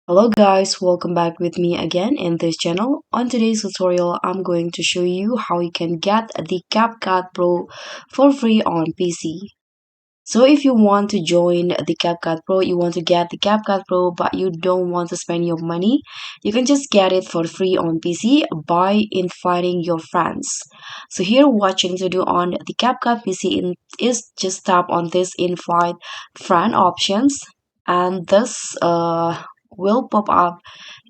Hello guys, welcome back with me again in this channel. On today's tutorial, I'm going to show you how you can get the CapCut Pro for free on PC. So if you want to join the CapCut Pro, you want to get the CapCut Pro but you don't want to spend your money, you can just get it for free on PC by inviting your friends. So here what you need to do on the CapCut PC is just tap on this invite friend options, and this will pop up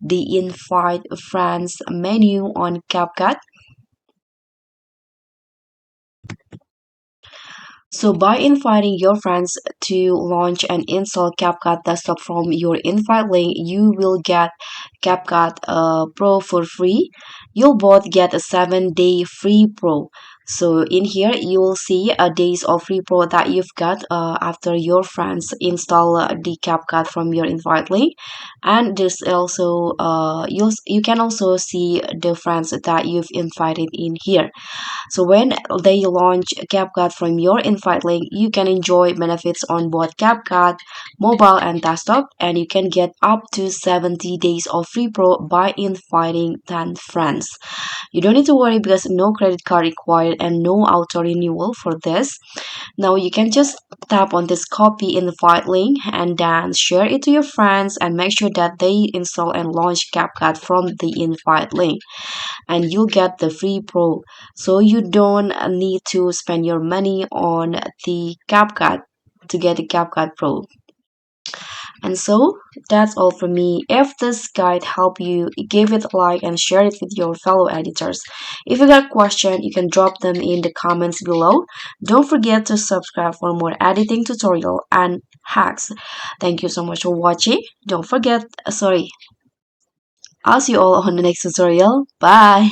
the invite friends menu on CapCut. So by inviting your friends to launch and install CapCut Desktop from your invite link, you will get CapCut Pro for free. You'll both get a 7-day free Pro. So in here, you will see a days of free Pro that you've got after your friends install the CapCut from your invite link. And this also, you can also see the friends that you've invited in here. So when they launch CapCut from your invite link, you can enjoy benefits on both CapCut, mobile and desktop, and you can get up to 70 days of free pro by inviting 10 friends. You don't need to worry because no credit card required and no auto renewal for this. Now you can just tap on this copy invite link and then share it to your friends and make sure that they install and launch CapCut from the invite link, and you get the free pro. So you don't need to spend your money on the CapCut to get the CapCut Pro. And so that's all from me. If this guide helped you, give it a like and share it with your fellow editors. If you got question, you can drop them in the comments below. Don't forget to subscribe for more editing tutorial and hacks. Thank you so much for watching. Don't forget, sorry, I'll see you all on the next tutorial. Bye.